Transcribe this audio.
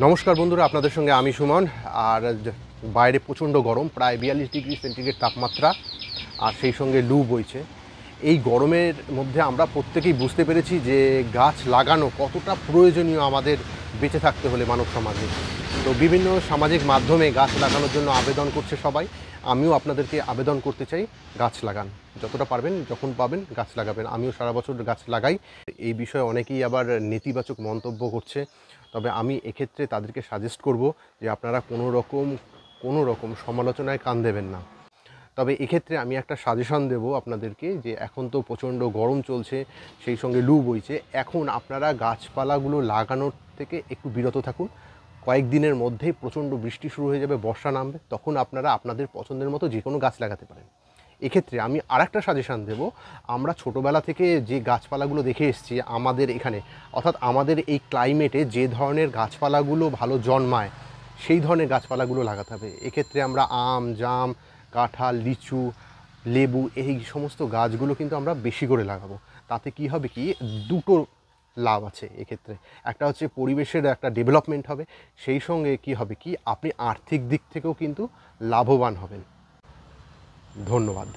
নমস্কার বন্ধুরা, আপনাদের সঙ্গে আমি সুমন। আর বাইরে প্রচণ্ড গরম, প্রায় 42 ডিগ্রি সেন্টিগ্রেড তাপমাত্রা, আর সেই সঙ্গে লু বইছে। এই গরমের মধ্যে আমরা প্রত্যেকেই বুঝতে পেরেছি যে গাছ লাগানো কতটা প্রয়োজনীয় আমাদের বেঁচে থাকতে হলে মানব সমাজে। তো বিভিন্ন সামাজিক মাধ্যমে গাছ লাগানোর জন্য আবেদন করছে সবাই। আমিও আপনাদেরকে আবেদন করতে চাই, গাছ লাগান। যতটা পারবেন, যখন পাবেন গাছ লাগাবেন। আমিও সারা বছর গাছ লাগাই। এই বিষয়ে অনেকেই আবার নেতিবাচক মন্তব্য করছে, তবে আমি এক্ষেত্রে তাদেরকে সাজেস্ট করব যে আপনারা কোনো রকম সমালোচনায় কান দেবেন না। তবে এক্ষেত্রে আমি একটা সাজেশন দেব আপনাদেরকে, যে এখন তো প্রচণ্ড গরম চলছে, সেই সঙ্গে লু বইছে। এখন আপনারা গাছপালাগুলো লাগানোর থেকে একটু বিরত থাকুন। কয়েকদিনের মধ্যেই প্রচণ্ড বৃষ্টি শুরু হয়ে যাবে, বর্ষা নামবে, তখন আপনারা আপনাদের পছন্দের মতো যে কোনো গাছ লাগাতে পারেন। এক্ষেত্রে আমি আরেকটা সাজেশান দেব। আমরা ছোটোবেলা থেকে যে গাছপালাগুলো দেখে এসেছি আমাদের এখানে, অর্থাৎ আমাদের এই ক্লাইমেটে যে ধরনের গাছপালাগুলো ভালো জন্মায়, সেই ধরনের গাছপালাগুলো লাগাতে হবে। এক্ষেত্রে আমরা আম, জাম, কাঁঠাল, লিচু, লেবু, এই সমস্ত গাছগুলো কিন্তু আমরা বেশি করে লাগাবো। তাতে কি হবে, কি দুটো লাভ আছে এক্ষেত্রে। একটা হচ্ছে পরিবেশের একটা ডেভেলপমেন্ট হবে, সেই সঙ্গে কি হবে, কি আপনি আর্থিক দিক থেকেও কিন্তু লাভবান হবেন। ধন্যবাদ।